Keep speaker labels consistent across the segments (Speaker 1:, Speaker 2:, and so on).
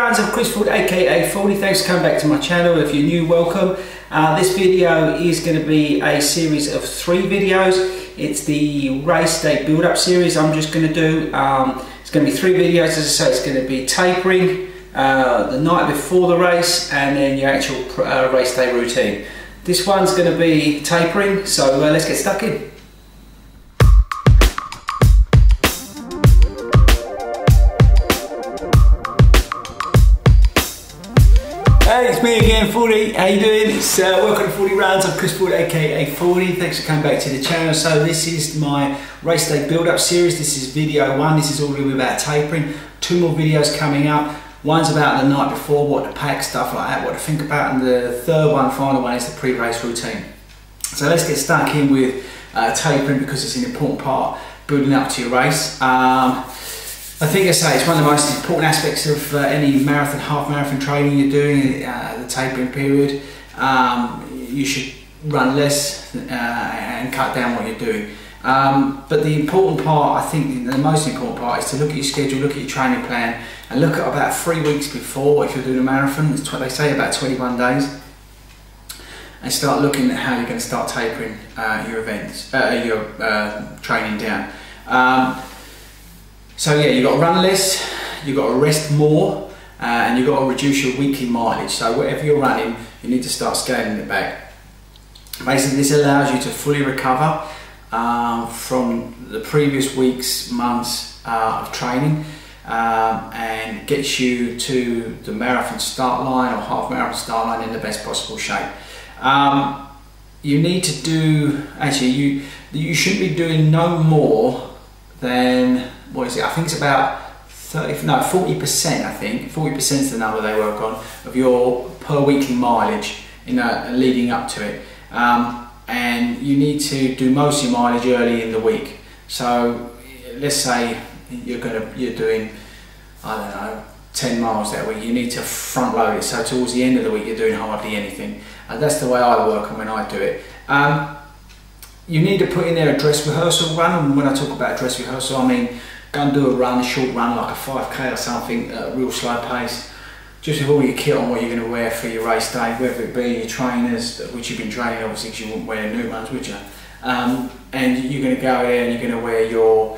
Speaker 1: rounds of Chris Ford, aka Fordy. Thanks for coming back to my channel. If you're new, welcome. This video is going to be a series of 3 videos. It's the race day build-up series I'm just going to do. It's going to be 3 videos. As I say, it's going to be tapering, the night before the race, and then your actual race day routine. This one's going to be tapering, so let's get stuck in. Hey, it's me again, Fordy. How you doing? It's welcome to 40 rounds. I'm Chris Ford, aka Fordy. Thanks for coming back to the channel. So this is my race day build-up series. This is video 1. This is all going to be about tapering. 2 more videos coming up. One's about the night before, what to pack, stuff like that, what to think about, and the third one, final one, is the pre-race routine. So let's get stuck in with tapering, because it's an important part building up to your race. I think I say it's one of the most important aspects of any marathon, half marathon training you're doing, the tapering period. You should run less and cut down what you're doing. But the important part, I think the most important part, is to look at your schedule, look at your training plan, and look at about 3 weeks before, if you're doing a marathon. They say about 21 days, and start looking at how you're going to start tapering your events, your training down. So yeah, you've got to run less, you've got to rest more, and you've got to reduce your weekly mileage. So whatever you're running, you need to start scaling it back. Basically, this allows you to fully recover from the previous weeks, months of training, and gets you to the marathon start line or half marathon start line in the best possible shape. You need to do, actually you shouldn't be doing no more than, what is it? I think it's about 40%. I think 40% is the number they work on of your per weekly mileage in leading up to it. And you need to do most of your mileage early in the week. So let's say you're doing, I don't know, 10 miles that week. You need to front load it. So towards the end of the week, you're doing hardly anything. And that's the way I work and when I do it. You need to put in there a dress rehearsal run, and when I talk about dress rehearsal, I mean go and do a run, a short run, like a 5k or something, at a real slow pace, just with all your kit on, what you're going to wear for your race day, whether it be your trainers, which you've been training obviously, because you wouldn't wear new ones, would you? And you're going to go there and you're going to wear your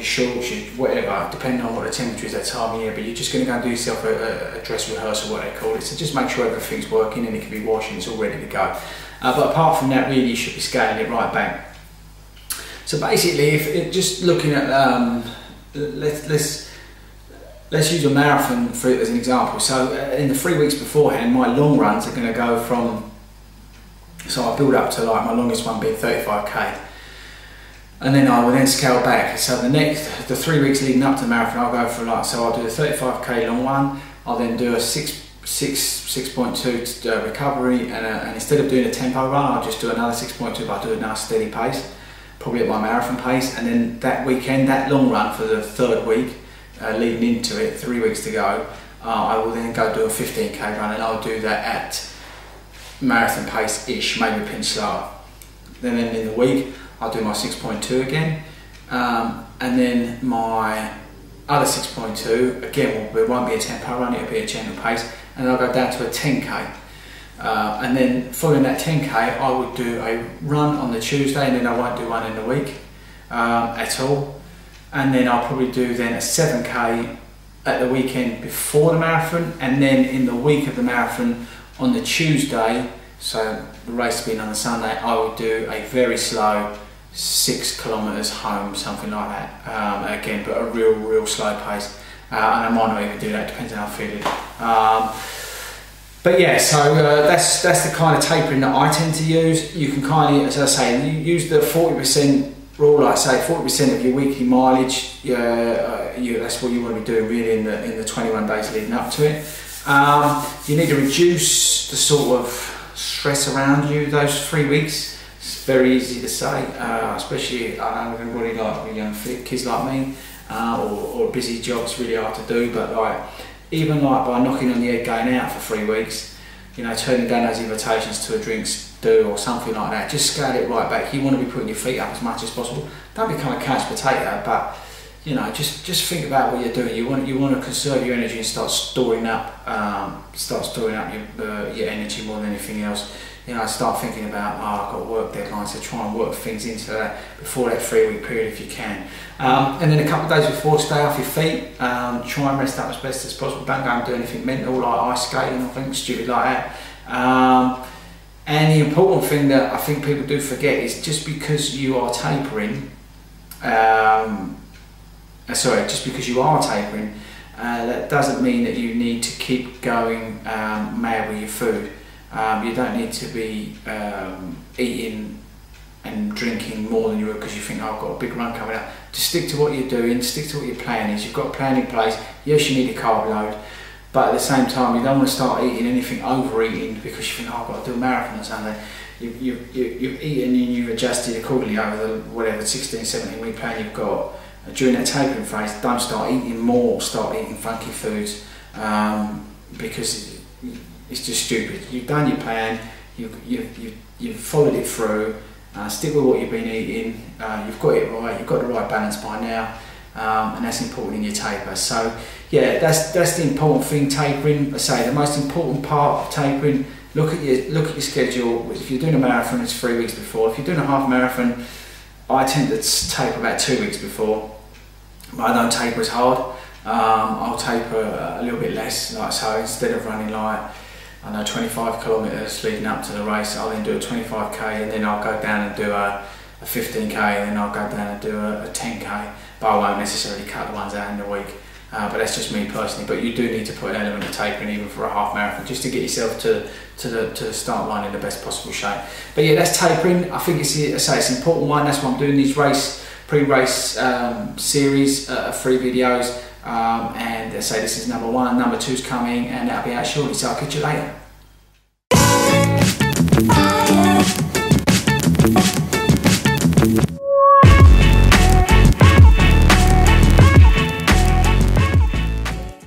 Speaker 1: shorts, whatever, depending on what the temperature is that time of year, but you're just going to go and do yourself a dress rehearsal, what they call it, so just make sure everything's working and it can be washed and it's all ready to go. But apart from that, really, you should be scaling it right back. So basically, if just looking at, let's use a marathon as an example. So in the 3 weeks beforehand, my long runs are going to go from, so I build up to, like, my longest one being 35k. And then I will then scale back. So the 3 weeks leading up to the marathon, I'll go for, like, so I'll do a 35k long one. I'll then do a 6.2 recovery, and instead of doing a tempo run, I'll just do another 6.2, but I'll do a nice steady pace, probably at my marathon pace. And then that weekend, that long run for the 3rd week, leading into it, 3 weeks to go, I will then go do a 15k run, and I'll do that at marathon pace-ish, maybe a pinch slower. Then in the week, I'll do my 6.2 again, and then my other 6.2, again, it won't be a tempo run, it'll be a gentle pace, and I'll go down to a 10k. And then following that 10k, I would do a run on the Tuesday, and then I won't do one in the week at all. And then I'll probably do then a 7k at the weekend before the marathon, and then in the week of the marathon on the Tuesday, so the race being on the Sunday, I would do a very slow 6 kilometers home, something like that. Again, but a real slow pace. And I might not even do that, depends on how I'm feeling. But yeah, so that's the kind of tapering that I tend to use. You can kind of, as I say, you use the 40% rule, like I say, 40% of your weekly mileage. That's what you want to be doing really in the 21 days leading up to it. You need to reduce the sort of stress around you those 3 weeks. It's very easy to say, especially I know everybody like young kids like me, or busy jobs, really hard to do. But like, even like by knocking on the head going out for 3 weeks, you know, turning down those invitations to a drinks do or something like that, just scale it right back. You want to be putting your feet up as much as possible. Don't become a couch potato, but you know, just think about what you're doing. You want to conserve your energy and start storing up your energy more than anything else. You know, start thinking about, oh, I've got work deadlines, so try and work things into that before that 3-week period if you can. And then a couple of days before, stay off your feet. Try and rest up as best as possible. Don't go and do anything mental like ice skating or something stupid like that. And the important thing that I think people do forget is just because you are tapering, that doesn't mean that you need to keep going mad with your food. You don't need to be eating and drinking more than you would because you think, oh, I've got a big run coming up. Just stick to what you're doing, stick to what your plan is. You've got a plan in place. Yes, you need a carb load, but at the same time, you don't want to start eating anything, overeating, because you think, oh, I've got to do a marathon or something. You've eaten and you've adjusted accordingly over the whatever 16, 17 week plan you've got. During that tapering phase, don't start eating more, start eating funky foods, because it's just stupid. You've done your plan, you've followed it through, stick with what you've been eating, you've got it right, you've got the right balance by now, and that's important in your taper. So yeah, that's the important thing, tapering. I say the most important part of tapering, look at your schedule. If you're doing a marathon, it's 3 weeks before. If you're doing a half marathon, I tend to taper about 2 weeks before, but I don't taper as hard. I'll taper a little bit less, like so. Instead of running like, I know, 25 kilometres leading up to the race, I'll then do a 25k, and then I'll go down and do a 15k, and then I'll go down and do a 10k, but I won't necessarily cut the ones out in the week. But that's just me personally. But you do need to put an element of tapering even for a half marathon, just to get yourself to the start line in the best possible shape. But yeah, that's tapering. I think it's an important one. That's why I'm doing these pre-race series of 3 videos. And I say this is number 1, number 2's coming, and that'll be out shortly. So I'll catch you later.